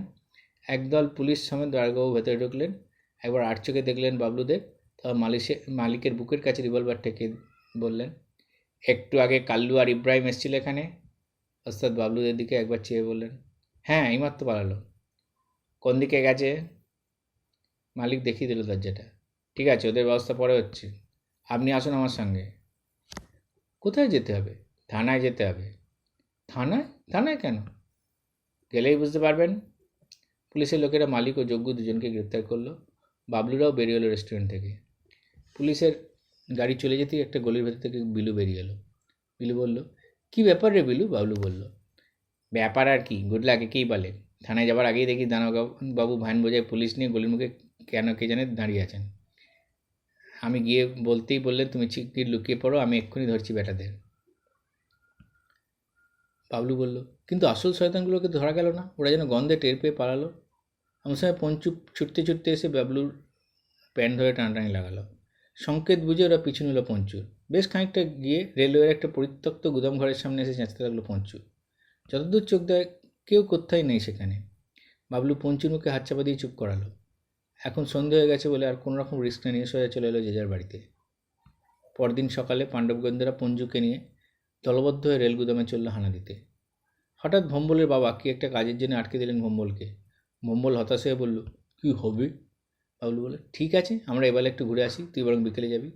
একদল পুলিশ সমেত দারোগাবাবু ভেতরে ঢুকলেন। একবার আর চোখে দেখলেন বাবলুদের, তারপর মালিকের বুকের কাছে রিভলভার ঠেকে বললেন, একটু আগে কাল্লু আর ইব্রাহিম এসেছিল এখানে? ওস্তাদ বাবলুদের দিকে একবার চেয়ে বললেন, হ্যাঁ, এইমাত্র পালালো। কোন দিকে গেছে? মালিক দেখিয়ে দিল দরজাটা। ঠিক আছে, ওদের ব্যবস্থা পরে হচ্ছে, আপনি আসুন আমার সঙ্গে। কোথায় যেতে হবে? থানায় যেতে হবে। থানায়? থানায় কেন? গেলেই বুঝতে পারবেন। পুলিশের লোকেরা মালিক ও যজ্ঞ দুজনকে গ্রেপ্তার করলো। বাবলুরাও বেরিয়ে এলো রেস্টুরেন্ট থেকে। পুলিশের গাড়ি চলে যেতেই একটা গলির ভেতর থেকে বিলু বেরিয়ে এলো। বিলু বলল, কী ব্যাপার রে বিলু? বাবলু বলল, ব্যাপার আর কি, গুড লাক একেই বলে। থানায় যাবার আগেই দেখি দানববাবু ভ্যান বোঝায় পুলিশ নিয়ে গলির মুখে কেন কে জানে দাঁড়িয়ে আছেন। আমি গিয়ে বলতেই বললেন, তুমি চিকির লুকিয়ে পড়ো, আমি এক্ষুনি ধরছি বেটাদের। বাবলু বলল, কিন্তু আসল শয়তানগুলোকে ধরা গেল না, ওরা যেন গন্ধে টের পেয়ে পালালো। আমার সময় পঞ্চু ছুটতে ছুটতে এসে বাবলুর প্যান্ট ধরে টানাটানি লাগালো। সংকেত বুঝে ওরা পিছু নিল পঞ্চুর। বেশ খানিকটা গিয়ে রেলওয়ের একটা পরিত্যক্ত গুদাম ঘরের সামনে এসে চেঁচতে লাগলো পঞ্চু। যতদূর চোখ দেয় কেউ কোথায় নেই সেখানে। বাবলু পঞ্চুর মুখে হাত চাপা দিয়ে চুপ করালো। এখন সন্ধে হয়ে গেছে বলে আর কোনো রকম রিস্ক না নিয়ে সোজা চলে এলো যে যার বাড়িতে। পরদিন সকালে পাণ্ডবগোয়েন্দারা পঞ্চুকে নিয়ে দলবদ্ধ হয়ে রেল গুদামে চলল হানা দিতে। হঠাৎ ভম্বলের বাবা কি একটা কাজের জন্য আটকে দিলেন ভম্বলকে। ভম্বল হতাশ হয়ে বলল, কী হবে? বাবলু বলে, ঠিক আছে, আমরা এবেলা একটু ঘুরে আসি, তুই বরং বিকেলে যাবি।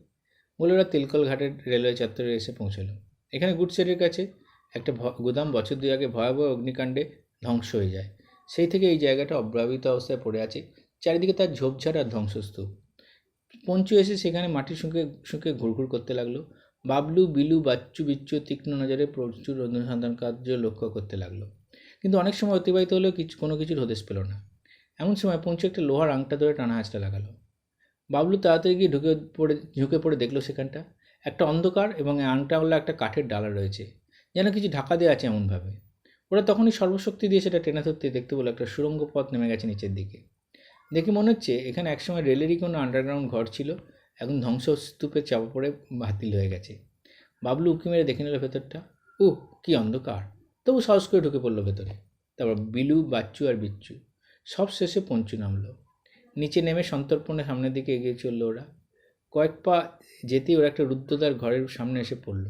বলে ওরা তেলকল ঘাটের রেলওয়ে চত্বরে এসে পৌঁছলো। এখানে গুডসেটের কাছে একটা গুদাম বছর দুই আগে ভয়াবহ অগ্নিকাণ্ডে ধ্বংস হয়ে যায়। সেই থেকে এই জায়গাটা অব্যবহৃত অবস্থায় পড়ে আছে। চারিদিকে তার ঝোপঝাড় আর ধ্বংসস্তূপ। পঞ্চু এসে সেখানে মাটির শুঁকে শুঁকে ঘুরঘুর করতে লাগলো। বাবলু, বিলু, বাচ্চু বিচ্ছু তীক্ষ্ণ নজরে প্রচুর অনুসন্ধান কার্য লক্ষ্য করতে লাগলো। কিন্তু অনেক সময় অতিবাহিত হলেও কোনো কিছুর হদিশ পেল না। এমন সময় পঞ্চু একটা লোহার আংটা ধরে টানা হাঁচড়া লাগালো। বাবলু তাড়াতাড়ি গিয়ে ঝুঁকে পড়ে দেখলো সেখানটা একটা অন্ধকার এবং আংটাওয়ালা একটা কাঠের ডালা রয়েছে, যেন কিছু ঢাকা দেওয়া আছে এমনভাবে। ওরা তখনই সর্বশক্তি দিয়ে সেটা টেনে ধরতে দেখতে বলে একটা সুড়ঙ্গ পথ নেমে গেছে নিচের দিকে। দেখে মনে হচ্ছে এখানে একসময় রেলেরই কোনো আন্ডারগ্রাউন্ড ঘর ছিল, এখন ধ্বংসস্তূপে চাপা পড়ে বাতিল হয়ে গেছে। বাবলু উঁকি মেরে দেখে নিল ভেতরটা। কি অন্ধকার! তবু সাহস করে ঢুকে পড়লো ভেতরে। তারপর বিলু, বাচ্চু আর বিচ্ছু, সব শেষে পঞ্চু নামলো। নিচে নেমে সন্তর্পণে সামনের দিকে এগিয়ে চললো ওরা। কয়েক পা যেতেই ওরা একটা রুদ্ধদ্বার ঘরের সামনে এসে পড়ল।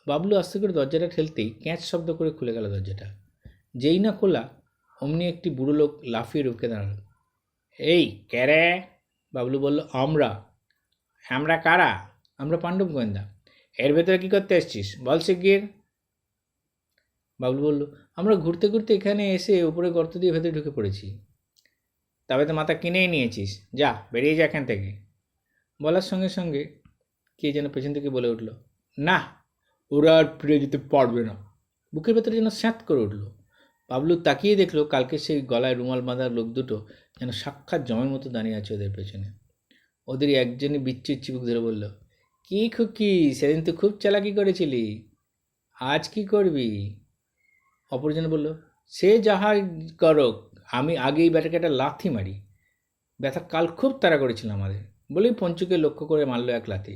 বাবলু আস্তে করে দরজাটা ঠেলতেই ক্যাঁচ শব্দ করে খুলে গেল দরজাটা। যেই না খোলা অমনি একটি বুড়ো লোক লাফিয়ে রুখে দাঁড়াল। এই ক্যারে? বাবলু বলল, আমরা। আমরা কারা? আমরা পাণ্ডব গোয়েন্দা। এর ভেতরে কী করতে এসছিস বল শিগগির। বাবলু বলল, আমরা ঘুরতে ঘুরতে এখানে এসে উপরে গর্ত দিয়ে ভেতরে ঢুকে পড়েছি। তবে তো মাথা কিনেই নিয়েছিস, যা বেরিয়ে যা এখান থেকে। বলার সঙ্গে সঙ্গে কে যেন পেছন থেকে বলে উঠল, না, ওরা আর ফিরে যেতে পারবে না। বুকের ভেতরে যেন স্যাঁত করে উঠল। বাবলু তাকিয়ে দেখলো কালকে সেই গলায় রুমাল বাঁধা লোক দুটো যেন সাক্ষাৎ জমের মতো দাঁড়িয়ে আছে ওদের পেছনে। ওদেরই একজনই বিচ্ছির চিবুক ধরে বলল, কি খুকি, সেদিন তো খুব চালাকি করেছিলি, আজ কি করবি? অপরজন বলল, সে যাহা করক, আমি আগেই ব্যাটাকে একটা লাথি মারি। ব্যথা কাল খুব তাড়া করেছিল আমাদের, বলেই পঞ্চুকে লক্ষ্য করে মারল এক লাথি।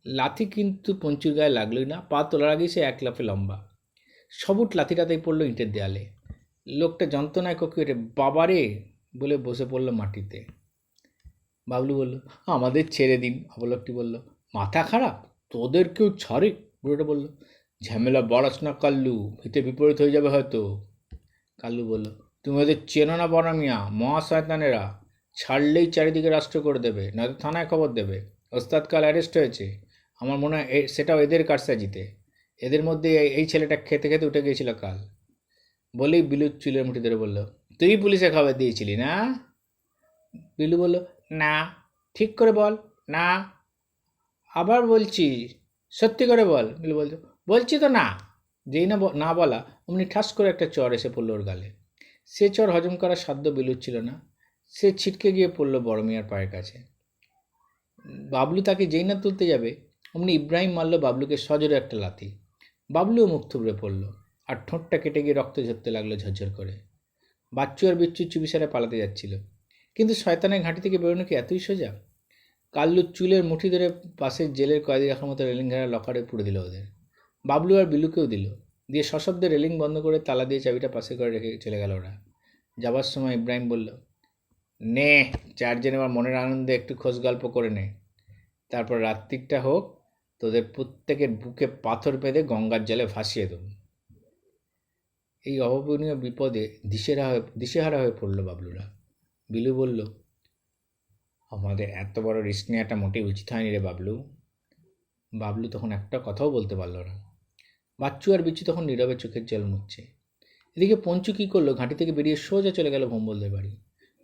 লাথি কিন্তু পঞ্চুর গায়ে লাগলোই না। পা তোলার আগেই সে এক লাফে লম্বা সবুট লাথিটাতেই পড়লো ইঁটের দেয়ালে। লোকটা যন্ত্রণায় কক্ষে উঠে বাবারে বলে বসে পড়লো মাটিতে। বাবলু বলল, আমাদের ছেড়ে দিন। অবলোকটি বলল, মাথা খারাপ, তোদের কেউ ছাড়ে? বুড়োটা বলল, ঝামেলা বাড়াস না কাল্লু, হিতে বিপরীত হয়ে যাবে হয়তো। কাল্লু বলল, তুমি ওদের চেনো না বড় মিয়া, মহাশয়তানেরা, ছাড়লেই চারিদিকে রাষ্ট্র করে দেবে, নয়তো থানায় খবর দেবে। ওস্তাদ কাল অ্যারেস্ট হয়েছে, আমার মনে হয় সেটাও এদের কারসাজিতে। এদের মধ্যে এই ছেলেটা খেতে খেতে উঠে গিয়েছিল কাল। বলেই বিলু চুলের মুঠি ধরে বলল, তুই পুলিশে খবর দিয়েছিলি না? বিলু বলল, না। ঠিক করে বল। না। আবার বলছি, সত্যি করে বল। বিলু বলতো, বলছি তো না। যেই না না বলা অমনি ঠাস করে একটা চর এসে পড়লো ওর গালে। সে চর হজম করার সাধ্য বিলুর ছিল না। সে ছিটকে গিয়ে পড়লো বড় মিয়ার পায়ের কাছে। বাবলু তাকে যেই না তুলতে যাবে অমনি ইব্রাহিম মারল বাবলুকে সজোরে একটা লাথি। বাবলুও মুখ থুবড়ে পড়ল আর ঠোঁটটা কেটে গিয়ে রক্ত ঝরতে লাগলো ঝরঝর করে। বাচ্চু আর বিচ্ছু চুপিসারে পালাতে যাচ্ছিল, কিন্তু শয়তানের ঘাঁটি থেকে বেরোনো কি এতই সোজা? কাল্লু চুলের মুঠি ধরে পাশের জেলের কয়েদি রাখার মতো রেলিং ঘেরা লকারে পুড়ে দিল ওদের। বাবলু আর বিলুকেও দিল, দিয়ে সশব্দে রেলিং বন্ধ করে তালা দিয়ে চাবিটা পাশে করে রেখে চলে গেল ওরা। যাবার সময় ইব্রাহিম বলল, নে, চারজন এবার মনের আনন্দে একটু খোঁজ গল্প করে নে, তারপর রাত্রিটা হোক, তোদের প্রত্যেকের বুকে পাথর বেঁধে গঙ্গার জলে ভাসিয়ে দেব। এই অভাবনীয় বিপদে দিশেহারা হয়ে পড়ল বাবলুরা। বিলু বলল, আমাদের এত বড় রিস্ক নেওয়াটা মোটেই উচিত হয়নি রে বাবলু। বাবলু তখন একটা কথাও বলতে পারল না। বাচ্চু আর বিচ্ছু তখন নীরবে চোখের জল মুছছে। এদিকে পঞ্চু কী করলো, ঘাঁটি থেকে বেরিয়ে সোজা চলে গেল ভম্বলদের বাড়ি।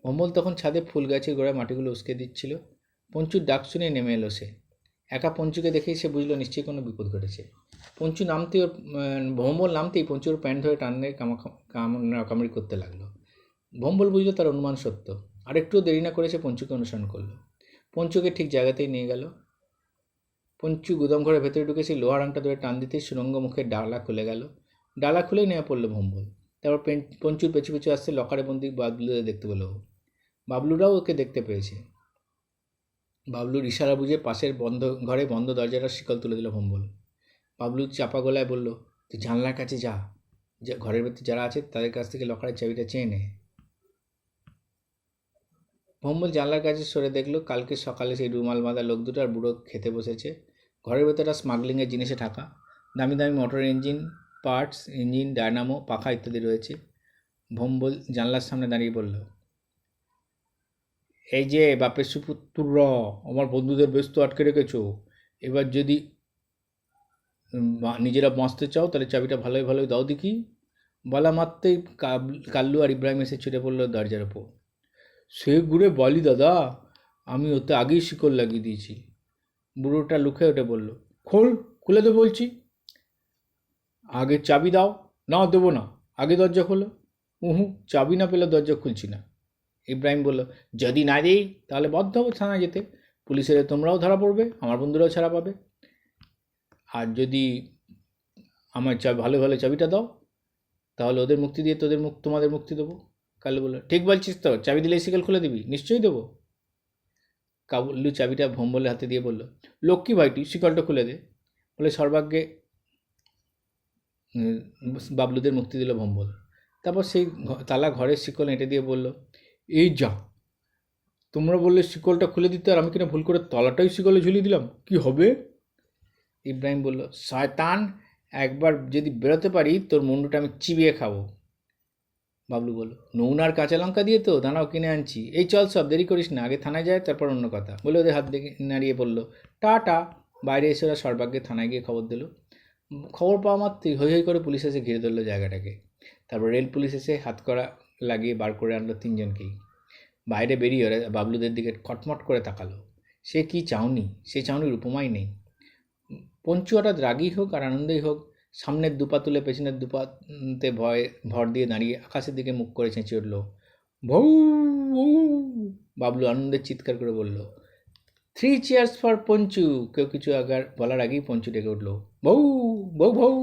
ভম্বল তখন ছাদে ফুল গাছের গোড়ায় মাটিগুলো উস্কে দিচ্ছিল। পঞ্চুর ডাক শুনে নেমে এলো সে। একা পঞ্চুকে দেখেই সে বুঝলো নিশ্চয়ই কোনো বিপদ ঘটেছে। পঞ্চু নামতেই ওর ভম্বল নামতেই পঞ্চু ওর প্যান্ট ধরে টানলে কামড়ি করতে লাগলো। ভম্বল বুঝলো তার অনুমান সত্য। আর একটুও দেরি না করে সে পঞ্চুকে অনুসরণ করলো। পঞ্চুকে ঠিক জায়গাতেই নিয়ে গেল। পঞ্চু গুদাম ঘরের ভেতরে ঢুকে সেই লোহার আংটা ধরে টান দিতেই সুরঙ্গ মুখের ডালা খুলে গেল। ডালা খুলেই নেমে পড়লো ভম্বল। তারপর পঞ্চুর পেছু পেছু আসতে লকারে বন্দি বাবলুদের দেখতে পেল। বাবলুরাও ওকে দেখতে পেয়েছে। বাবলুর ইশারা বুঝে পাশের ঘরে বন্ধ দরজাটার শিকল তুলে দিল ভম্বল। বাবলু চাপা গলায় বলল, তুই জানলার কাছে যা, ঘরের ভেতর যারা আছে তাদের কাছ থেকে লকারের চাবিটা চেয়ে নে। ভম্বল জানলার কাছে সরে দেখলো কালকে সকালে সেই রুমাল বাঁধা লোক দুটো আর বুড়ো খেতে বসেছে। ঘরের ভেতরটা স্মাগলিংয়ের জিনিসে ঢাকা। দামি দামি motor engine, parts, engine, Dynamo, পাখা ইত্যাদি রয়েছে। ভম্বল জানলার সামনে দাঁড়িয়ে বলল, এই যে বাপের সুপুত্ররা, আমার বন্ধুদের ব্যস্ত আটকে রেখেছো। এবার যদি নিজেরা বাঁচতে চাও তাহলে চাবিটা ভালোই ভালোই দাও দেখি। বলা মাত্রই কাল্লু আর ইব্রাহিম এসে ছুটে পড়লো দরজার ওপর। সে ঘুরে বলি দাদা, আমি ওতে আগেই শিকল লাগিয়ে দিয়েছি। বুড়োটা লুকে উঠে বলল, খোল, খুলে দে বলছি। আগে চাবি দাও। না, দেবো না, আগে দরজা খোলো। চাবি না পেলে দরজা খুলছি না। ইব্রাহিম বলল, যদি না দিই তাহলে বাধ্য হবো থানায় যেতে। পুলিশের তোমরাও ধরা পড়বে, আমার বন্ধুরাও ছাড়া পাবে। আর যদি আমার ভালো ভালো চাবিটা দাও তাহলে ওদের মুক্তি দিয়ে তোমাদের মুক্তি দেবো। কাল্লু বলল, ঠিক বলছিস তো, চাবি দিলে শিকল খুলে দিবি? নিশ্চয়ই দেবো। কাবুল্লু চাবিটা ভম্বলের হাতে দিয়ে বলল, লক্ষ্মী ভাইটি, শিকলটা খুলে দে। বলে সর্বাগ্যে বাবলুদের মুক্তি দিল ভম্বল। তারপর সেই তালা ঘরের শিকল এঁটে দিয়ে বলল, এই যা, তোমরা বললে শিকলটা খুলে দিতে, আর আমি কিনা ভুল করে তলাটাই শিকলে ঝুলিয়ে দিলাম, কি হবে? ইব্রাহিম বলল, শয়তান, একবার যদি বেরোতে পারি তোর মুন্ডুটা আমি চিবিয়ে খাবো। বাবলু বলল, নুন আর কাঁচা লঙ্কা দিয়ে তো, দাঁড়াও কিনে আনছি। এই চল, সব দেরি করিস না, আগে থানায় যায় তারপর অন্য কথা বলে ওদের হাত দেখে নাড়িয়ে বলল, টাটা। বাইরে এসে ওরা সর্বাগ্যে থানায় গিয়ে খবর দিল। খবর পাওয়া মাত্রই হৈ হৈ করে পুলিশ এসে ঘিরে ধরলো জায়গাটাকে। তারপর রেল পুলিশ এসে হাত করা লাগিয়ে বার করে আনলো তিনজনকেই। বাইরে বেরিয়ে ওরা বাবলুদের দিকে খটমট করে তাকালো। সে কি চাউনি, সে চাউনির উপমাই নেই। পঞ্চু হঠাৎ রাগই হোক আর আনন্দেই হোক, সামনের দুপা তুলে পেছনের দুপাতে ভর দিয়ে দাঁড়িয়ে আকাশের দিকে মুখ করে চেঁচিয়ে উঠল, ভৌ ভৌ। বাবলু আনন্দের চিৎকার করে বলল, 3 cheers ফর পঞ্চু। কেউ কিছু বলার আগেই পঞ্চু ডেকে উঠল, ভৌ ভৌ ভৌ।